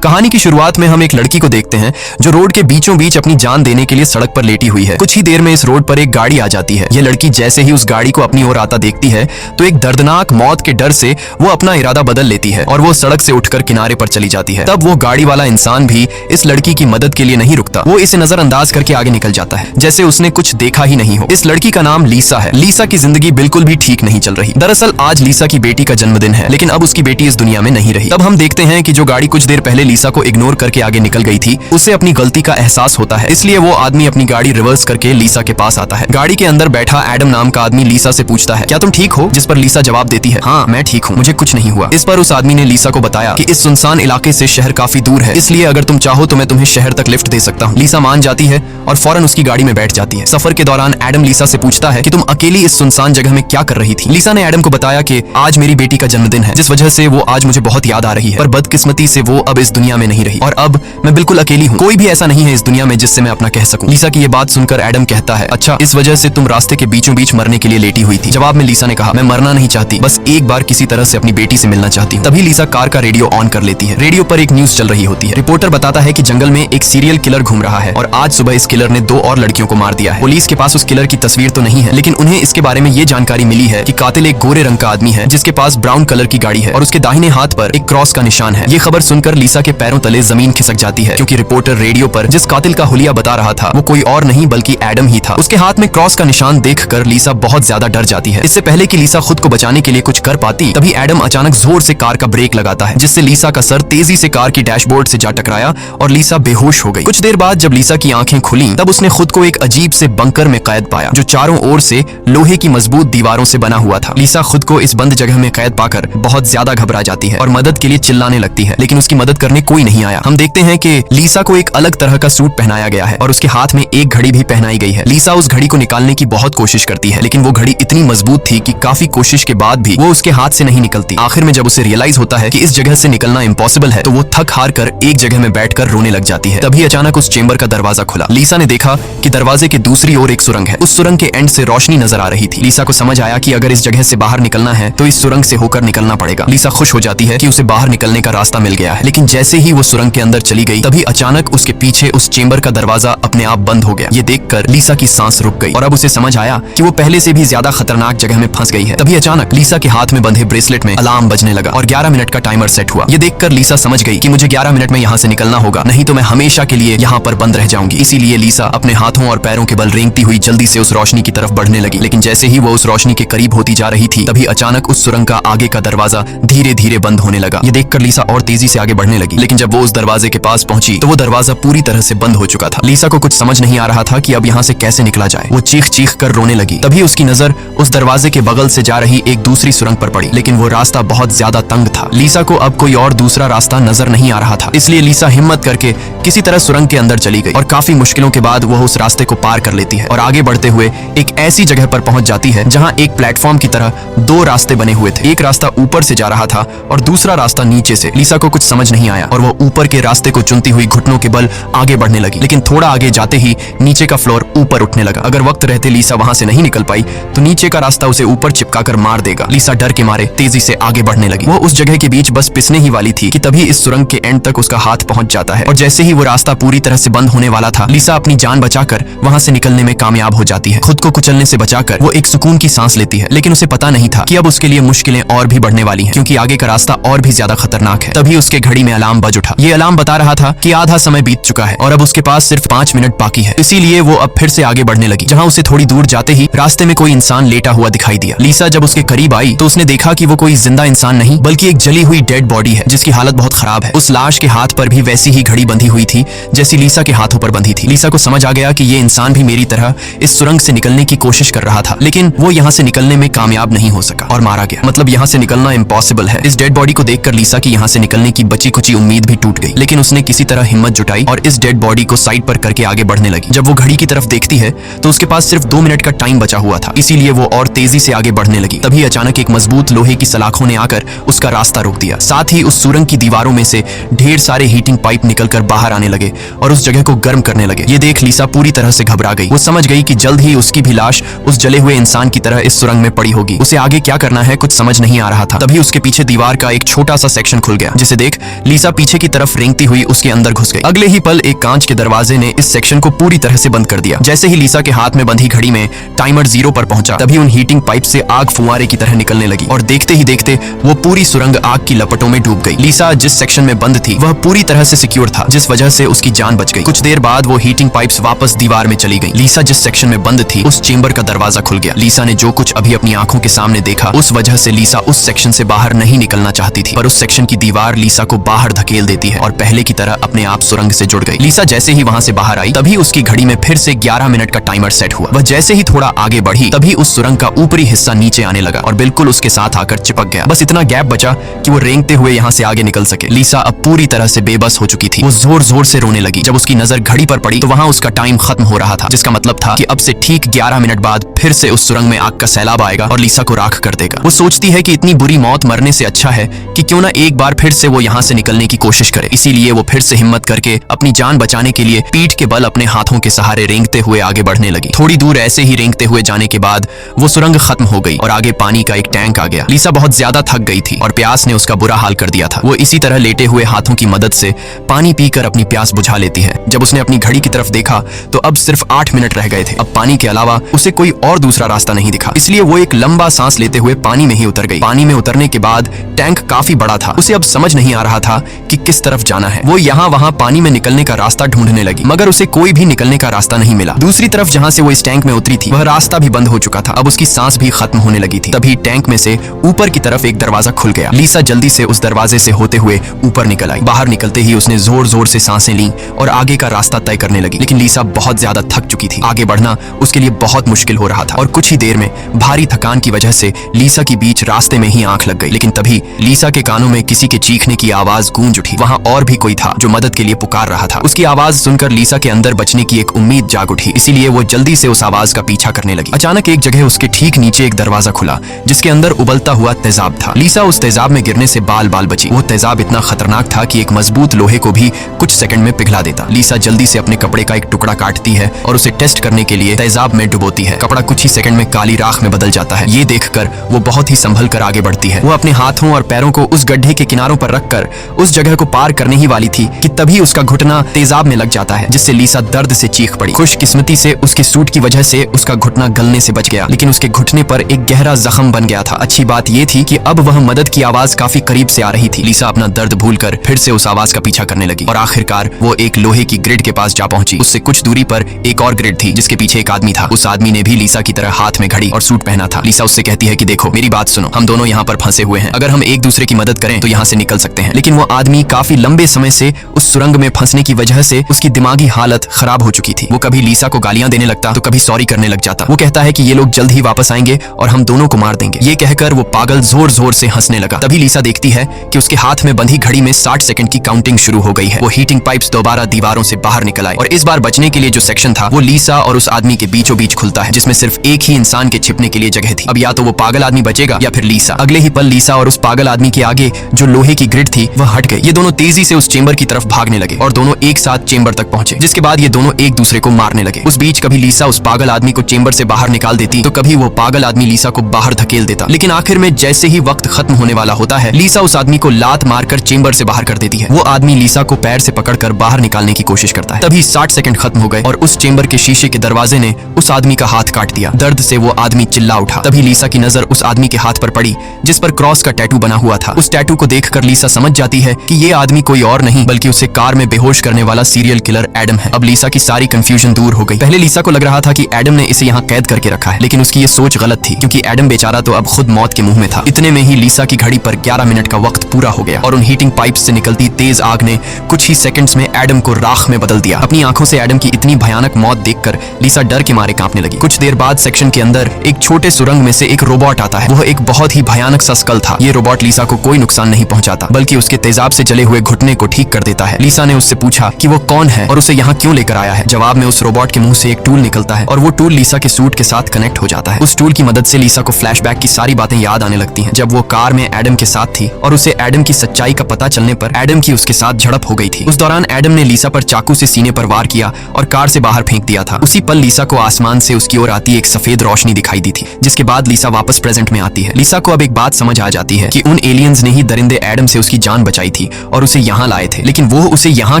कहानी की शुरुआत में हम एक लड़की को देखते हैं जो रोड के बीचों बीच अपनी जान देने के लिए सड़क पर लेटी हुई है। कुछ ही देर में इस रोड पर एक गाड़ी आ जाती है। यह लड़की जैसे ही उस गाड़ी को अपनी ओर आता देखती है तो एक दर्दनाक मौत के डर से वो अपना इरादा बदल लेती है और वो सड़क से उठकर किनारे पर चली जाती है। तब वो गाड़ी वाला इंसान भी इस लड़की की मदद के लिए नहीं रुकता। वो इसे नजरअंदाज करके आगे निकल जाता है जैसे उसने कुछ देखा ही नहीं हो। इस लड़की का नाम लीसा है। लीसा की जिंदगी बिल्कुल भी ठीक नहीं चल रही। दरअसल आज लीसा की बेटी का जन्मदिन है, लेकिन अब उसकी बेटी इस दुनिया में नहीं रही। तब हम देखते हैं कि जो गाड़ी कुछ देर पहले लीसा को इग्नोर करके आगे निकल गई थी, उसे अपनी गलती का एहसास होता है। इसलिए वो आदमी अपनी गाड़ी रिवर्स करके लीसा के पास आता है। गाड़ी के अंदर बैठा एडम नाम का आदमी लीसा से पूछता है, क्या तुम ठीक हो? जिस पर लीसा जवाब देती है, हाँ मैं ठीक हूँ, मुझे कुछ नहीं हुआ। इस पर उस आदमी ने लीसा को बताया कि इस सुनसान इलाके से शहर काफी दूर है, इसलिए अगर तुम चाहो तो मैं तुम्हें शहर तक लिफ्ट दे सकता हूँ। लीसा मान जाती है और फौरन उसकी गाड़ी में बैठ जाती है। सफर के दौरान एडम लीसा से पूछता है कि तुम अकेली इस सुनसान जगह में क्या कर रही थी? लीसा ने एडम को बताया कि आज मेरी बेटी का जन्मदिन है, जिस वजह से वो आज मुझे बहुत याद आ रही है, पर बदकिस्मती से वो अब इस दुनिया में नहीं रही और अब मैं बिल्कुल अकेली हूँ। कोई भी ऐसा नहीं है इस दुनिया में जिससे मैं अपना कह सकूं। लीसा की ये बात सुनकर एडम कहता है, अच्छा इस वजह से तुम रास्ते के बीचों बीच मरने के लिए लेटी हुई थी? जवाब में लीसा ने कहा, मैं मरना नहीं चाहती, बस एक बार किसी तरह से अपनी बेटी से मिलना चाहती हूँ। तभी लीसा कार का रेडियो ऑन कर लेती है। रेडियो पर एक न्यूज चल रही होती है। रिपोर्टर बताता है कि जंगल में एक सीरियल किलर घूम रहा है और आज सुबह इस किलर ने 2 और लड़कियों को मार दिया है। पुलिस के पास उस किलर की तस्वीर तो नहीं है, लेकिन उन्हें इसके बारे में ये जानकारी मिली है कि कातिल एक गोरे रंग का आदमी है जिसके पास ब्राउन कलर की गाड़ी है और उसके दाहिने हाथ पर एक क्रॉस का निशान है। ये खबर सुनकर लीसा के पैरों तले जमीन खिसक जाती है, क्योंकि रिपोर्टर रेडियो पर जिस कातिल का हुलिया बता रहा था वो कोई और नहीं बल्कि एडम ही था। उसके हाथ में क्रॉस का निशान देखकर लीसा बहुत ज्यादा डर जाती है। इससे पहले कि लीसा खुद को बचाने के लिए कुछ कर पाती, तभी एडम अचानक जोर से कार का ब्रेक लगाता है, जिससे लीसा का सर तेजी से कार की डैशबोर्ड से जा टकराया और लीसा बेहोश हो गई। कुछ देर बाद जब लीसा की आंखें खुली तब उसने खुद को एक अजीब से बंकर में कैद पाया जो चारों ओर से लोहे की मजबूत दीवारों से बना हुआ था। लीसा खुद को इस बंद जगह में कैद पाकर बहुत ज्यादा घबरा जाती है और मदद के लिए चिल्लाने लगती है, लेकिन उसकी मदद करने कोई नहीं आया। हम देखते हैं कि लीसा को एक अलग तरह का सूट पहनाया गया है और उसके हाथ में एक घड़ी भी पहनाई गई है। लीसा उस घड़ी को निकालने की बहुत कोशिश करती है, लेकिन वो घड़ी इतनी मजबूत थी कि काफी कोशिश के बाद भी वो उसके हाथ से नहीं निकलती। आखिर में जब उसे रियलाइज होता है कि इस जगह से निकलना इम्पॉसिबल है तो वो थक हार कर एक जगह में बैठकर रोने लग जाती है। तभी अचानक उस चेंबर का दरवाजा खुला। लीसा ने देखा कि दरवाजे के दूसरी ओर एक सुरंग है। उस सुरंग के एंड से रोशनी नजर आ रही थी। लीसा को समझ आया कि अगर इस जगह से बाहर निकलना है तो इस सुरंग से होकर निकलना पड़ेगा। लीसा खुश हो जाती है कि उसे बाहर निकलने का रास्ता मिल गया है, लेकिन जैसे ही वो सुरंग के अंदर चली गई तभी अचानक उसके पीछे उस चेंबर का दरवाजा अपने आप बंद हो गया। ये देखकर लीसा की सांस रुक गई और अब उसे समझ आया कि वो पहले से भी ज्यादा खतरनाक जगह में फंस गई है। तभी अचानक लीसा के हाथ में बंधे ब्रेसलेट में अलार्म बजने लगा और 11 मिनट का टाइमर सेट हुआ। ये देखकर लीसा समझ गई कि मुझे 11 मिनट में यहाँ से निकलना होगा, नहीं तो मैं हमेशा के लिए यहाँ पर बंद रह जाऊंगी। इसीलिए लीसा अपने हाथों और पैरों के बल रेंगती हुई जल्दी से उस रोशनी की तरफ बढ़ने लगी, लेकिन जैसे ही वो उस रोशनी के करीब होती जा रही थी तभी अचानक उस सुरंग का आगे का दरवाजा धीरे धीरे बंद होने लगा। ये देखकर लीसा और तेजी से आगे बढ़ने लगी, लेकिन जब वो उस दरवाजे के पास पहुंची तो वो दरवाजा पूरी तरह से बंद हो चुका था। लीसा को कुछ समझ नहीं आ रहा था कि अब यहाँ से कैसे निकला जाए। वो चीख चीख कर रोने लगी। तभी उसकी नजर उस दरवाजे के बगल से जा रही एक दूसरी सुरंग पर पड़ी, लेकिन वो रास्ता बहुत ज्यादा तंग था। लीसा को अब कोई और दूसरा रास्ता नजर नहीं आ रहा था, इसलिए लीसा हिम्मत करके किसी तरह सुरंग के अंदर चली गई और काफी मुश्किलों के बाद वह उस रास्ते को पार कर लेती है और आगे बढ़ते हुए एक ऐसी जगह पर पहुंच जाती है जहां एक प्लेटफॉर्म की तरह 2 रास्ते बने हुए थे। एक रास्ता ऊपर से जा रहा था और दूसरा रास्ता नीचे से। लीसा को कुछ समझ नहीं आया और वो ऊपर के रास्ते को चुनती हुई घुटनों के बल आगे बढ़ने लगी, लेकिन थोड़ा आगे जाते ही नीचे का फ्लोर ऊपर उठने लगा। अगर वक्त रहते लीसा वहां से नहीं निकल पाई तो नीचे का रास्ता उसे ऊपर चिपकाकर मार देगा। लीसा डर के मारे तेजी से आगे बढ़ने लगी। वो उस जगह के बीच बस पिसने ही वाली थी कि तभी इस सुरंग के एंड तक उसका हाथ पहुंच जाता है और जैसे ही वो रास्ता पूरी तरह से बंद होने वाला था, लीसा अपनी जान बचाकर वहां से निकलने में कामयाब हो जाती है। खुद को कुचलने से बचाकर वो एक सुकून की सांस लेती है, लेकिन उसे पता नहीं था कि अब उसके लिए मुश्किलें और भी बढ़ने वाली हैं, क्योंकि आगे का रास्ता और भी ज्यादा खतरनाक है। तभी उसके घड़ी में अलार्म बज उठा। ये अलार्म बता रहा था कि आधा समय बीत चुका है और अब उसके पास सिर्फ 5 मिनट बाकी है। इसीलिए वो अब फिर से आगे बढ़ने लगी, जहाँ उसे थोड़ी दूर जाते ही रास्ते में कोई इंसान लेटा हुआ दिखाई दिया। लीसा जब उसके करीब आई तो उसने देखा कि वो कोई जिंदा इंसान नहीं बल्कि एक जली हुई डेड बॉडी है जिसकी हालत बहुत खराब है। उस लाश के हाथ पर भी वैसी ही घड़ी बंधी हुई थी जैसी लीसा के हाथों पर बंधी थी। लीसा को समझ आ गया कि ये इंसान भी मेरी तरह इस सुरंग से निकलने की कोशिश कर रहा था, लेकिन वो यहाँ से निकलने में कामयाब नहीं हो सका और मारा गया। मतलब यहाँ से निकलना इम्पॉसिबल है। इस डेड बॉडी को देखकर लीसा की यहाँ से निकलने की बची कुची उम्मीद भी टूट गई, लेकिन उसने किसी तरह हिम्मत जुटाई और इस डेड बॉडी को साइड पर करके आगे बढ़ने लगी। जब वो घड़ी की तरफ देखती है तो उसके पास सिर्फ 2 मिनट का टाइम बचा हुआ था, इसीलिए वो और तेजी से आगे बढ़ने लगी। तभी अचानक एक मजबूत लोहे की सलाखों ने आकर उसका रास्ता रोक दिया। साथ ही उस सुरंग की दीवारों में से ढेर सारे हीटिंग पाइप निकलकर बाहर आने लगे और उस जगह को गर्म करने लगे। ये देख लीसा पूरी तरह से घबरा गई। वो समझ गई कि जल्द ही उसकी भी लाश उस जले हुए इंसान की तरह इस सुरंग में पड़ी होगी। उसे आगे क्या करना है कुछ समझ नहीं आ रहा था। तभी उसके पीछे दीवार का एक छोटा सा सेक्शन खुल गया, जिसे देख लीसा लीसा पीछे की तरफ रेंगती हुई उसके अंदर घुस गई। अगले ही पल एक कांच के दरवाजे ने इस सेक्शन को पूरी तरह से बंद कर दिया। जैसे ही लीसा के हाथ में बंधी घड़ी में टाइमर 0 पर पहुंचा, तभी उन हीटिंग पाइप से आग फुवारे की तरह निकलने लगी और देखते ही देखते वो पूरी सुरंग आग की लपटों में डूब गई। लीसा जिस सेक्शन में बंद थी वह पूरी तरह से सिक्योर था, जिस वजह से उसकी जान बच गई। कुछ देर बाद वो हीटिंग पाइप्स वापस दीवार में चली गई। लीसा जिस सेक्शन में बंद थी उस चेंबर का दरवाजा खुल गया। लीसा ने जो कुछ अभी अपनी आंखों के सामने देखा उस वजह से लीसा उस सेक्शन से बाहर नहीं निकलना चाहती थी, पर उस सेक्शन की दीवार लीसा को बाहर धकेल देती है और पहले की तरह अपने आप सुरंग से जुड़ गई। लीसा जैसे ही वहां से बाहर आई तभी उसकी घड़ी में फिर से 11 मिनट का टाइमर सेट हुआ। वह जैसे ही थोड़ा आगे बढ़ी तभी उस सुरंग का ऊपरी हिस्सा नीचे आने लगा और बिल्कुल उसके साथ आकर चिपक गया। बस इतना गैप बचा कि वो रेंगते हुए यहाँ से आगे निकल सके। लीसा अब पूरी तरह से बेबस हो चुकी थी। वो जोर जोर से रोने लगी। जब उसकी नजर घड़ी पर पड़ी तो वहाँ उसका टाइम खत्म हो रहा था, जिसका मतलब था कि अब से ठीक 11 मिनट बाद फिर से उस सुरंग में आग का सैलाब आएगा और लीसा को राख कर देगा। वो सोचती है कि इतनी बुरी मौत मरने से अच्छा है कि क्यों ना एक बार फिर से वो यहाँ से निकलने की कोशिश करे। इसीलिए वो फिर से हिम्मत करके अपनी जान बचाने के लिए पीठ के बल अपने हाथों के सहारे रेंगते हुए आगे बढ़ने लगी। थोड़ी दूर ऐसे ही रेंगते हुए जाने के बाद वो सुरंग खत्म हो गई और आगे पानी का एक टैंक आ गया। लीसा बहुत ज्यादा थक गई थी और प्यास ने उसका बुरा हाल कर दिया था। वो इसी तरह लेटे हुए हाथों की मदद से पानी पीकर अपनी प्यास बुझा लेती है। जब उसने अपनी घड़ी की तरफ देखा तो अब सिर्फ 8 मिनट रह गए थे। अब पानी के अलावा उसे कोई और दूसरा रास्ता नहीं दिखा, इसलिए वो एक लंबा सांस लेते हुए पानी में ही उतर गई। पानी में उतरने के बाद टैंक काफी बड़ा था। उसे अब समझ नहीं आ रहा था कि किस तरफ जाना है। वो यहाँ वहाँ पानी में निकलने का रास्ता ढूंढने लगी, मगर उसे कोई भी निकलने का रास्ता नहीं मिला। दूसरी तरफ जहाँ से वो इस टैंक में उतरी थी वह रास्ता भी बंद हो चुका था। अब उसकी सांस भी खत्म होने लगी थी। तभी टैंक में से ऊपर की तरफ एक दरवाजा खुल गया। लीसा जल्दी से उस दरवाजे से होते हुए ऊपर निकल आई। बाहर निकलते ही उसने जोर जोर से सांसें ली और आगे का रास्ता तय करने लगी। लेकिन लीसा बहुत ज्यादा थक चुकी थी। आगे बढ़ना उसके लिए बहुत मुश्किल हो रहा था और कुछ ही देर में भारी थकान की वजह से लीसा की बीच रास्ते में ही आंख लग गई। लेकिन तभी लीसा के कानों में किसी के चीखने की आवाज गूंज उठी। वहां और भी कोई था जो मदद के लिए पुकार रहा था। उसकी आवाज सुनकर लीसा के अंदर बचने की एक उम्मीद जाग उठी, इसीलिए वो जल्दी से उस आवाज का पीछा करने लगी। अचानक एक जगह उसके ठीक नीचे एक दरवाजा खुला जिसके अंदर उबलता हुआ तेजाब था। लीसा उस तेजाब में गिरने से बाल बाल बची। वो तेजाब इतना खतरनाक था कि एक मजबूत लोहे को भी कुछ सेकंड में पिघला देता। लीसा जल्दी से अपने कपड़े का एक टुकड़ा काटती है और उसे टेस्ट करने के लिए तेजाब में डुबोती है। कपड़ा कुछ ही सेकंड में काली राख में बदल जाता है। ये देखकर वो बहुत ही संभल कर आगे बढ़ती है। वो अपने हाथों और पैरों को उस गड्ढे के किनारों पर रखकर उस जगह को पार करने ही वाली थी कि तभी उसका घुटना तेजाब में लग जाता है, जिससे लीसा दर्द से चीख पड़ी। खुशकिस्मती से उसके सूट की वजह से उसका घुटना गलने से बच गया, लेकिन उसके घुटने पर एक गहरा जख्म बन गया था। अच्छी बात यह थी कि अब वह मदद की आवाज काफी करीब से आ रही थी। लीसा अपना दर्द भूलकर फिर से उस आवाज का पीछा करने लगी और आखिरकार वो एक लोहे की ग्रिड के पास जा पहुंची। उससे कुछ दूरी पर एक और ग्रिड थी जिसके पीछे एक आदमी था। उस आदमी ने भी लीसा की तरह हाथ में घड़ी और सूट पहना था। लीसा उससे कहती है कि देखो मेरी बात सुनो, हम दोनों यहाँ पर फंसे हुए हैं। अगर हम एक दूसरे की मदद करें तो यहाँ से निकल सकते हैं। लेकिन वो आदमी काफी लंबे समय से उस सुरंग में फंसने की वजह से उसकी दिमागी हालत खराब हो चुकी थी। वो कभी लीसा को गालियां देने लगता तो कभी सॉरी करने लग जाता। वो कहता है कि ये लोग जल्द ही वापस आएंगे और हम दोनों को मार देंगे। ये कहकर वो पागल जोर जोर से हंसने लगा। तभी लीसा देखती है कि उसके हाथ में बंधी घड़ी में 60 सेकंड की काउंटिंग शुरू हो गई है। वो हीटिंग पाइप्स दोबारा दीवारों से बाहर निकल आए और इस बार बचने के लिए जो सेक्शन था वो लीसा और उस आदमी के बीचों बीच खुलता है, जिसमें सिर्फ एक ही इंसान के छिपने के लिए जगह थी। अब या तो वो पागल आदमी बचेगा या फिर लीसा। अगले ही पल लीसा और उस पागल आदमी के आगे जो लोहे की ग्रिड थी वह हट गई। ये दोनों तेजी से उस चेंबर की तरफ भागने लगे और दोनों एक साथ चेंबर तक पहुंचे, जिसके बाद ये दोनों एक दूसरे को मारने लगे। उस बीच कभी लीसा उस पागल आदमी को चेंबर से बाहर निकाल देती तो कभी वो पागल आदमी लीसा को बाहर धकेल देता। लेकिन आखिर में जैसे ही वक्त खत्म होने वाला होता है लीसा उस आदमी को लात मारकर चेंबर से बाहर कर देती है। वो आदमी लीसा को पैर से पकड़कर बाहर निकालने की कोशिश करता है। तभी 60 सेकंड खत्म हो गए और उस चेंबर के शीशे के दरवाजे ने उस आदमी का हाथ काट दिया। दर्द से वो आदमी चिल्ला उठा। तभी लीसा की नजर उस आदमी के हाथ पर पड़ी जिस पर क्रॉस का टैटू बना हुआ था। उस टैटू को देखकर लीसा समझ जाती है कि ये आदमी कोई और नहीं बल्कि उसे कार में बेहोश करने वाला सीरियल किलर एडम है। अब लीसा की सारी कंफ्यूजन दूर हो गई। पहले लीसा को लग रहा था कि एडम ने इसे यहाँ कैद करके रखा है, लेकिन उसकी ये सोच गलत थी क्योंकि एडम बेचारा तो अब खुद मौत के मुंह में था। इतने में ही लीसा की घड़ी पर 11 मिनट का वक्त पूरा हो गया और उन हीटिंग पाइप्स से निकलती तेज आग ने कुछ ही सेकंड्स में एडम को राख में बदल दिया। अपनी आंखों से एडम की इतनी भयानक मौत देखकर लीसा डर के मारे कांपने लगी। कुछ देर बाद सेक्शन के अंदर एक छोटे सुरंग में से एक रोबोट आता है। वह एक बहुत ही भयानक सा स्कल था। ये रोबोट लीसा को कोई नुकसान नहीं पहुंचाता बल्कि उसके तेजाब से जले हुए घुटने को ठीक कर देता है। लीसा ने उससे पूछा कि वो कौन है और उसे यहाँ क्यों लेकर आया है। जवाब में उस रोबोट के मुंह से एक टूल निकलता है और वो टूल लीसा के सूट के साथ कनेक्ट हो जाता है। उस टूल की मदद से लीसा को फ्लैशबैक की सारी बातें याद आने लगती हैं, जब वो कार में एडम के साथ थी और उसे एडम की सच्चाई का पता चलने पर एडम की उसके साथ झड़प हो गई थी। उस दौरान एडम ने लीसा पर चाकू से सीने पर वार किया और कार से बाहर फेंक दिया था। उसी पल लीसा को आसमान से उसकी ओर आती एक सफेद रोशनी दिखाई दी थी, जिसके बाद लीसा वापस प्रेजेंट में आती है। लीसा को अब एक बात समझ आ जाती है कि उन एलियंस ने ही दरिंदे एडम से उसकी जान बचाई थी। थी और उसे यहाँ लाए थे, लेकिन वो उसे यहाँ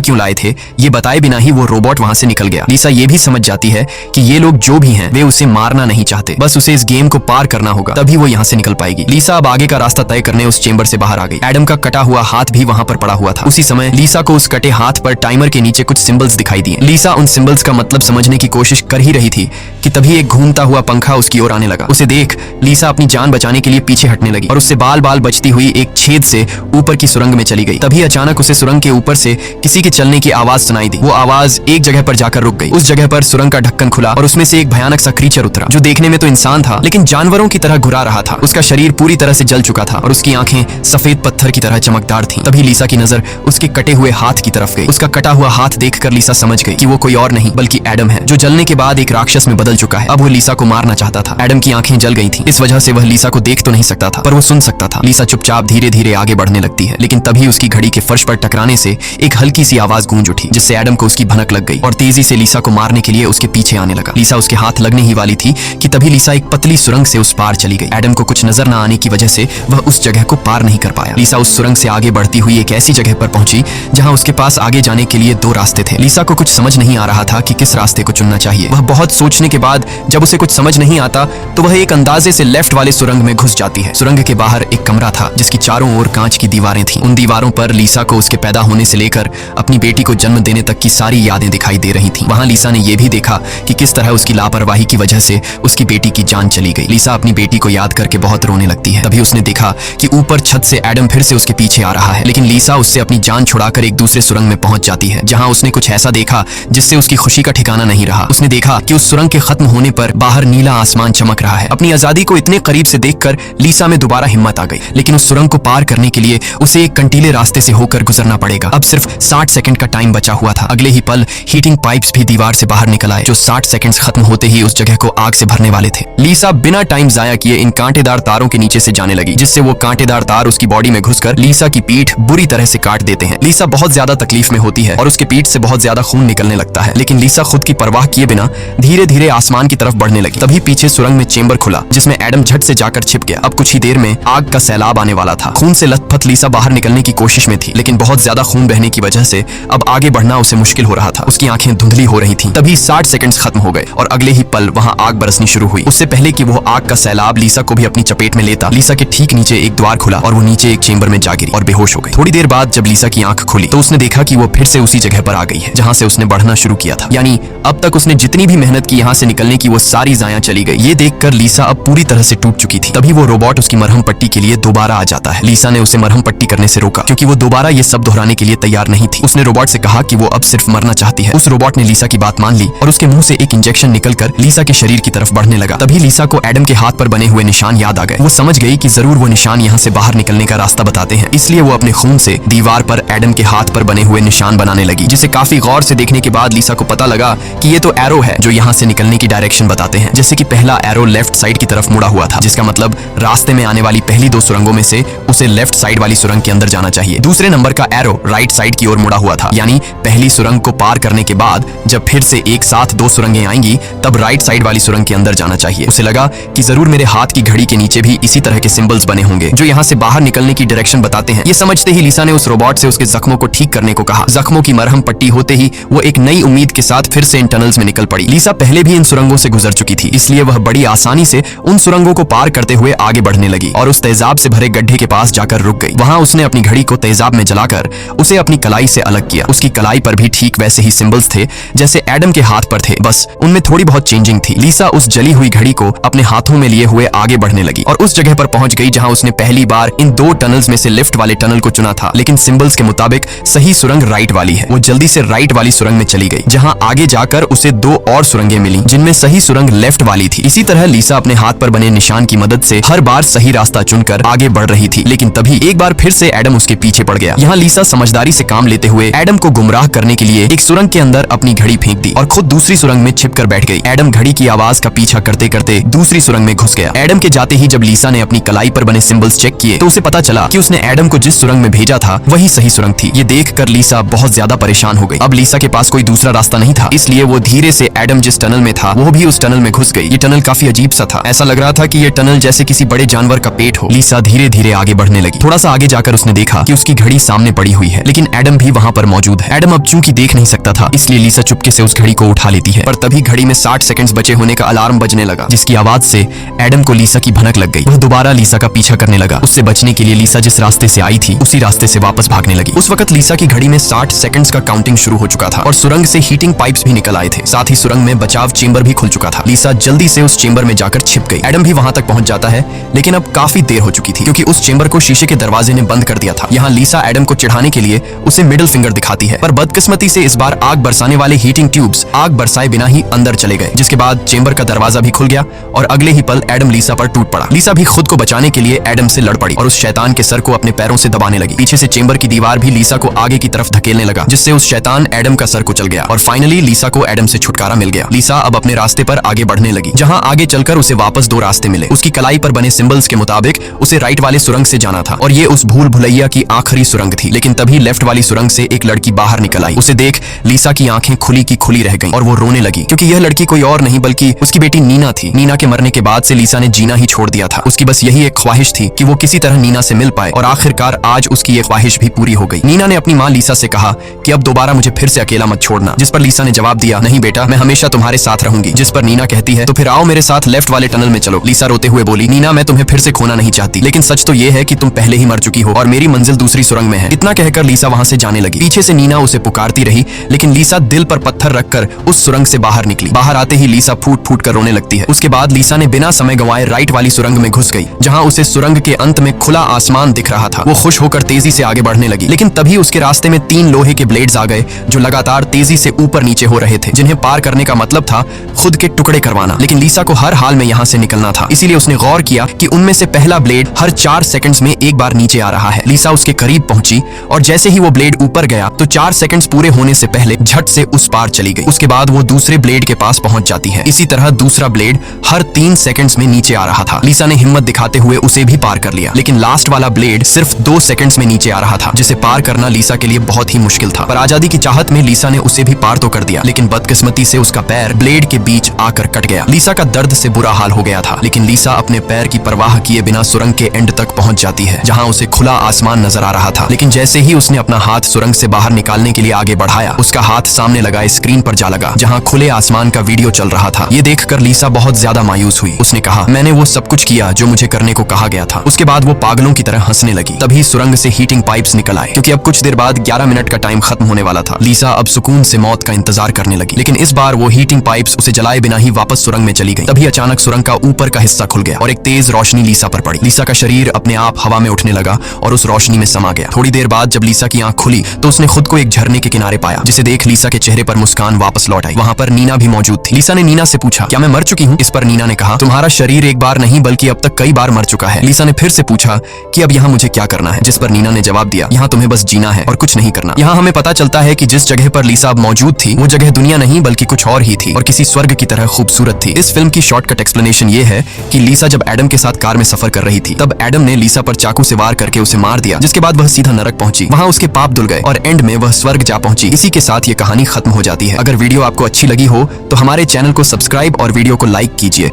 क्यों लाए थे ये बताए बिना ही वो रोबोट वहाँ से निकल गया। लीसा ये भी समझ जाती है कि ये लोग जो भी हैं वे उसे मारना नहीं चाहते, बस उसे इस गेम को पार करना होगा, तभी वो यहाँ से निकल पाएगी। लीसा अब आगे का रास्ता तय करने उस चेंबर से बाहर आ गई। एडम का कटा हुआ हाथ भी वहाँ पर पड़ा हुआ था। उसी समय लीसा को उस कटे हाथ पर टाइमर के नीचे कुछ सिंबल्स दिखाई दिए। लीसा उन सिंबल्स का मतलब समझने की कोशिश कर ही रही थी कि तभी एक घूमता हुआ पंखा उसकी ओर आने लगा। उसे देख लीसा अपनी जान बचाने के लिए पीछे हटने लगी और उससे बाल बाल बचती हुई एक छेद से ऊपर की सुरंग में चली गई। तभी अचानक उसे सुरंग के ऊपर से किसी के चलने की आवाज सुनाई दी। वो आवाज एक जगह पर जाकर रुक गई। उस जगह पर सुरंग का ढक्कन खुला और उसमें से एक भयानक सा क्रीचर उतरा, जो देखने में तो इंसान था लेकिन जानवरों की तरह घुरा रहा था। उसका शरीर पूरी तरह से जल चुका था और उसकी आंखें सफेद पत्थर की तरह चमकदार थीं। तभी लीसा की नजर उसके कटे हुए हाथ की तरफ गई। उसका कटा हुआ हाथ देखकर लीसा समझ गई कि वो कोई और नहीं बल्कि एडम है, जो जलने के बाद एक राक्षस में बदल चुका है। अब वो लीसा को मारना चाहता था। एडम की आंखें जल गई थीं, इस वजह से वह लीसा को देख तो नहीं सकता था पर वो सुन सकता था। लीसा चुपचाप धीरे धीरे आगे बढ़ने लगती है, लेकिन तभी उसकी घड़ी के फर्श पर टकराने से एक हल्की सी आवाज गूंज उठी, जिससे एडम को उसकी भनक लग गई और तेजी से लीसा को मारने के लिए उसके पीछे आने लगा। लीसा उसके हाथ लगने ही वाली थी कि तभी लीसा एक पतली सुरंग से उस पार चली गई। एडम को कुछ नजर न आने की वजह से वह उस जगह को पार नहीं कर पाया। लीसा उस सुरंग से आगे बढ़ती हुई एक ऐसी जगह पर पहुंची जहां उसके पास आगे जाने के लिए दो रास्ते थे। लीसा को कुछ समझ नहीं आ रहा था कि किस रास्ते को चुनना चाहिए। वह बहुत सोचने के बाद जब उसे कुछ समझ नहीं आता तो वह एक अंदाजे से लेफ्ट वाले सुरंग में घुस जाती है। सुरंग के बाहर एक कमरा था जिसकी चारों ओर कांच की दीवारें थीं। उन दीवारों पर लीसा को उसके पैदा होने से लेकर अपनी बेटी को जन्म देने तक की सारी यादें दिखाई दे रही थीं। वहां लीसा ने यह भी देखा कि किस तरह उसकी लापरवाही की वजह से उसकी बेटी की जान चली गई। लीसा अपनी बेटी को याद करके बहुत रोने लगती है। तभी उसने देखा कि ऊपर छत से एडम फिर से उसके पीछे आ रहा है, लेकिन लीसा उससे अपनी जान छुड़ाकर एक दूसरे सुरंग में पहुंच जाती है, जहां उसने कुछ ऐसा देखा जिससे उसकी खुशी का ठिकाना नहीं रहा। उसने देखा कि उस सुरंग के खत्म होने पर बाहर नीला आसमान चमक रहा है। अपनी आजादी को इतने करीब से देखकर लीसा में दोबारा हिम्मत आ गई, लेकिन उस सुरंग को पार करने के लिए उसे एक कंटीले रास्ते से होकर गुजरना पड़ेगा। अब सिर्फ 60 सेकंड का टाइम बचा हुआ था। अगले ही पल हीटिंग पाइप्स भी दीवार से बाहर निकल आए, जो 60 सेकंड्स खत्म होते ही उस जगह को आग से भरने वाले थे। लीसा बिना टाइम जाया किए इन कांटेदार तारों के नीचे से जाने लगी, जिससे वो कांटेदार तार उसकी बॉडी में घुसकर लीसा की पीठ बुरी तरह से काट देते हैं। लीसा बहुत ज्यादा तकलीफ में होती है और उसके पीठ से बहुत ज्यादा खून निकलने लगता है, लेकिन लीसा खुद की परवाह किए बिना धीरे धीरे आसमान की तरफ बढ़ने लगी। तभी पीछे सुरंग में चेंबर खुला, जिसमें एडम झट से जाकर छिप गया। अब कुछ ही देर में आग का सैलाब आने वाला था। खून से लथपथ लीसा बाहर निकलने की कोशिश में थी, लेकिन बहुत ज्यादा खून बहने की वजह से अब आगे बढ़ना उसे मुश्किल हो रहा था। उसकी आंखें धुंधली हो रही थीं। तभी 60 सेकंड्स खत्म हो गए और अगले ही पल वहां आग बरसनी शुरू हुई। उससे पहले कि वो आग का सैलाब लीसा को भी अपनी चपेट में लेता, लीसा के ठीक नीचे एक द्वार खुला और वो नीचे एक चेंबर में जा गिरी और बेहोश हो गई। थोड़ी देर बाद जब लीसा की आंख खुली तो उसने देखा कि वो फिर से उसी जगह पर आ गई है जहां से उसने बढ़ना शुरू किया था। यानी अब तक उसने जितनी भी मेहनत की यहाँ से निकलने की, वो सारी जाया चली गई। ये देखकर लीसा अब पूरी तरह से टूट चुकी थी। तभी वो रोबोट उसकी मरहम पट्टी के लिए दोबारा आ जाता है। लीसा ने उसे मरहम पट्टी करने से रोका, क्योंकि वो दोबारा ये सब दोहराने के लिए तैयार नहीं थी। उसने रोबोट से कहा कि वो अब सिर्फ मरना चाहती है। उस रोबोट ने लीसा की बात मान ली और उसके मुंह से एक इंजेक्शन निकलकर लीसा के शरीर की तरफ बढ़ने लगा। तभी लीसा को एडम के हाथ पर बने हुए निशान याद आ गए। वो समझ गई कि जरूर वो निशान यहाँ से बाहर निकलने का रास्ता बताते हैं, इसलिए वो अपने खून से दीवार पर एडम के हाथ पर बने हुए निशान बनाने लगी, जिसे काफी गौर से देखने के बाद लीसा को पता लगा कि ये तो एरो है जो यहाँ से निकलने की डायरेक्शन बताते हैं। जैसे कि पहला एरो लेफ्ट साइड की तरफ मुड़ा हुआ था, जिसका मतलब रास्ते में आने वाली पहली 2 सुरंगों में से उसे लेफ्ट साइड वाली सुरंग के अंदर जाना चाहिए। दूसरे नंबर का एरो राइट साइड की ओर मुड़ा हुआ था, यानी पहली सुरंग को पार करने के बाद जब फिर से एक साथ 2 सुरंगें आएंगी तब राइट साइड वाली सुरंग के अंदर जाना चाहिए। उसे लगा कि जरूर मेरे हाथ की घड़ी के नीचे भी इसी तरह के सिंबल्स बने होंगे जो यहाँ से बाहर निकलने की डायरेक्शन बताते हैं। ये समझते ही लीसा ने उस रोबोट से उसके जख्मों को ठीक करने को कहा। जख्मों की मरहम पट्टी होते ही वो एक नई उम्मीद के साथ फिर से इन टनल्स में निकल पड़ी। लीसा पहले भी इन सुरंगों से गुजर चुकी थी, इसलिए वह बड़ी आसानी से उन सुरंगों को पार करते हुए आगे बढ़ने लगी और उस तेजाब से भरे गड्ढे के पास जाकर रुक गई। वहां उसने अपनी घड़ी को तेजाब में जलाकर उसे अपनी कलाई से अलग किया। उसकी कलाई पर भी ठीक वैसे ही सिंबल्स थे जैसे एडम के हाथ पर थे, बस उनमें थोड़ी बहुत चेंजिंग थी। लीसा उस जली हुई घड़ी को अपने हाथों में लिए हुए आगे बढ़ने लगी और उस जगह पर पहुंच गई जहां उसने पहली बार इन 2 टनल्स में से लेफ्ट वाले टनल को चुना था, लेकिन सिंबल्स के मुताबिक सही सुरंग राइट वाली है। वो जल्दी से राइट वाली सुरंग में चली गई, जहां आगे जाकर उसे 2 और सुरंगें मिली जिनमें सही सुरंग लेफ्ट वाली थी। इसी तरह लीसा अपने हाथ पर बने निशान की मदद से हर बार सही रास्ता चुनकर आगे बढ़ रही थी, लेकिन तभी एक बार फिर से एडम उसके पीछे पड़ गया। यहाँ लीसा समझदारी से काम लेते हुए एडम को गुमराह करने के लिए एक सुरंग के अंदर अपनी घड़ी फेंक दी और खुद दूसरी सुरंग में छिपकर बैठ गई। एडम घड़ी की आवाज का पीछा करते करते दूसरी सुरंग में घुस गया। एडम के जाते ही जब लीसा ने अपनी कलाई पर बने सिंबल्स चेक किए तो उसे पता चला कि उसने एडम को जिस सुरंग में भेजा था वही सही सुरंग थी। ये देखकर लीसा बहुत ज्यादा परेशान हो गई। अब लीसा के पास कोई दूसरा रास्ता नहीं था, इसलिए वो धीरे से एडम जिस टनल में था वो भी उस टनल में घुस गई। ये टनल काफी अजीब सा था, ऐसा लग रहा था कि ये टनल जैसे किसी बड़े जानवर का पेट हो। लीसा धीरे धीरे आगे बढ़ने लगी। थोड़ा सा आगे जाकर उसने देखा कि उसकी घड़ी सामने पड़ी हुई है, लेकिन एडम भी वहाँ पर मौजूद है। एडम अब चूंकि देख नहीं सकता था, इसलिए लीसा चुपके से उस घड़ी को उठा लेती है। पर तभी घड़ी में 60 सेकंड्स बचे होने का अलार्म बजने लगा, जिसकी आवाज से एडम को लीसा की भनक लग गई। वह दोबारा लीसा का पीछा करने लगा। उससे बचने के लिए लीसा जिस रास्ते से आई थी उसी रास्ते से वापस भागने लगी। उस वक्त लीसा की घड़ी में 60 सेकंड्स का काउंटिंग शुरू हो चुका था और सुरंग से हीटिंग पाइप्स भी निकल आए थे। साथ ही सुरंग में बचाव चेंबर भी खुल चुका था। लीसा जल्दी से उस चेंबर में जाकर छिप गई। एडम भी वहां तक पहुंच जाता है, लेकिन अब काफी देर हो चुकी थी, क्योंकि उस चेंबर को शीशे के दरवाजे ने बंद कर दिया था। यहाँ लीसा एडम को चिढ़ाने के लिए उसे मिडिल फिंगर दिखाती है, पर बदकिस्मती से इस बार आग बरसाने वाले हीटिंग ट्यूब्स आग बरसाए बिना ही अंदर चले गए, जिसके बाद चेंबर का दरवाजा भी खुल गया और अगले ही पल एडम लीसा पर टूट पड़ा। लीसा भी खुद को बचाने के लिए एडम से लड़ पड़ी और उस शैतान के सर को अपने पैरों से दबाने लगी। पीछे से चेंबर की दीवार भी लीसा को आगे की तरफ धकेलने लगा, जिससे उस शैतान एडम का सर कुचल गया और फाइनली लीसा को एडम से छुटकारा मिल गया। लीसा अब अपने रास्ते पर आगे बढ़ने लगी, जहाँ आगे चलकर उसे वापस 2 रास्ते मिले। उसकी कलाई पर बने सिंबल्स के मुताबिक उसे राइट वाले सुरंग से जाना था और ये उस भूल भुलैया की आखिरी सुरंग थी। लेकिन तभी लेफ्ट वाली सुरंग से एक लड़की बाहर निकल आई। उसे देख लीसा की आंखें खुली की खुली रह गईं और वो रोने लगी, क्योंकि यह लड़की कोई और नहीं बल्कि उसकी बेटी नीना थी। नीना के मरने के बाद से लीसा ने जीना ही छोड़ दिया था। उसकी बस यही एक ख्वाहिश थी कि वो किसी तरह नीना से मिल पाए और आखिरकार आज उसकी ये ख्वाहिश भी पूरी हो गई। नीना ने अपनी माँ लीसा से कहा कि अब दोबारा मुझे फिर से अकेला मत छोड़ना, जिस पर लीसा ने जवाब दिया, नहीं बेटा, मैं हमेशा तुम्हारे साथ रहूंगी। जिस पर नीना कहती है, तो फिर आओ मेरे साथ लेफ्ट वाले टनल में चलो। लीसा रोते हुए बोली, नीना, मैं तुम्हें फिर से खोना नहीं चाहती, लेकिन सच तो ये है कि तुम पहले ही मर चुकी हो और मेरी मंजिल दूसरी सुरंग में है। इतना कहकर लीसा वहां से जाने लगी। पीछे से नीना उसे पुकारती रही, लेकिन लीसा दिल पर पत्थर रखकर उस सुरंग से बाहर निकली। बाहर आते ही लीसा फूट फूट कर रोने लगती है। उसके बाद लीसा ने बिना समय गंवाए राइट वाली सुरंग में घुस गई, जहां उसे सुरंग के अंत में खुला आसमान दिख रहा था। वो खुश होकर तेजी से आगे बढ़ने लगी, लेकिन तभी उसके रास्ते में 3 लोहे के ब्लेड्स आ गए, जो लगातार तेजी से ऊपर नीचे हो रहे थे, जिन्हें पार करने का मतलब था खुद के टुकड़े करवाना। लेकिन लीसा को हर हाल में यहाँ से निकलना था, इसीलिए उसने गौर किया कि उनमें से पहला ब्लेड हर 4 सेकंड्स में एक बार नीचे आ रहा है। लीसा उसके करीब पहुंची और जैसे ही वो ब्लेड ऊपर गया तो 4 सेकंड्स पूरे होने से पहले झट से उस पार चली गई। उसके बाद वो दूसरे ब्लेड के पास पहुंच जाती है। इसी तरह दूसरा ब्लेड हर 3 सेकंड्स में नीचे आ रहा था। लीसा ने हिम्मत दिखाते हुए उसे भी पार कर लिया, लेकिन लास्ट वाला ब्लेड सिर्फ 2 सेकंड्स में नीचे आ रहा था, जिसे पार करना लीसा के लिए बहुत ही मुश्किल था। पर आजादी की चाहत में लीसा ने उसे भी पार तो कर दिया, लेकिन बदकिस्मती से उसका पैर ब्लेड के बीच आकर कट गया। लीसा का दर्द से बुरा हाल हो गया था, लेकिन लीसा अपने पैर की परवाह किए बिना सुरंग के एंड तक पहुंच जाती है, जहां उसे खुला आसमान नजर आ रहा था। लेकिन जैसे ही उसने अपना हाथ सुरंग से बाहर निकालने के लिए आगे बढ़ाया, उसका हाथ सामने लगाए स्क्रीन पर जा लगा, जहां खुले आसमान का वीडियो चल रहा था। ये देखकर लीसा बहुत ज्यादा मायूस हुई। उसने कहा, मैंने वो सब कुछ किया जो मुझे करने को कहा गया था। उसके बाद वो पागलों की तरह हंसने लगी। तभी सुरंग से हीटिंग पाइप्स निकल आए, क्योंकि अब कुछ देर बाद 11 मिनट का टाइम खत्म होने वाला था। लीसा अब सुकून से मौत का इंतजार करने लगी, लेकिन इस बार वो हीटिंग पाइप्स उसे जलाए बिना ही वापस सुरंग में चली गई। तभी अचानक सुरंग का ऊपर का हिस्सा खुल गया और एक तेज रोशनी लीसा पर पड़ी। लीसा का शरीर अपने आप हवा में उठने लगा और उस रोशनी में समा गया। थोड़ी देर बाद जब लीसा की आंख खुली तो उसने खुद को एक झरने के किनारे पाया, जिसे देख लीसा के चेहरे पर मुस्कान वापस लौट आई। वहां पर नीना भी मौजूद थी। लीसा ने नीना से पूछा, क्या मैं मर चुकी हूँ? इस पर नीना ने कहा, तुम्हारा शरीर एक बार नहीं बल्कि अब तक कई बार मर चुका है। लीसा ने फिर से पूछा कि अब यहाँ मुझे क्या करना है? जिस पर नीना ने जवाब दिया, यहाँ तुम्हें बस जीना है और कुछ नहीं करना। यहाँ हमें पता चलता है कि जिस जगह पर लीसा अब मौजूद थी वो जगह दुनिया नहीं बल्कि कुछ और ही थी और किसी स्वर्ग की तरह खूबसूरत थी। इस फिल्म की शॉर्टकट एक्सप्लेनेशन ये है कि लीसा जब एडम के साथ कार में सफर कर रही थी, तब एडम ने लीसा पर चाकू से वार करके उसे मार दिया, जिसके बाद वह सीधा नरक पहुंची। वहां उसके पाप धुल गए और एंड में वह स्वर्ग जा पहुंची। इसी के साथ ये कहानी खत्म हो जाती है। अगर वीडियो आपको अच्छी लगी हो तो हमारे चैनल को सब्सक्राइब और वीडियो को लाइक कीजिए।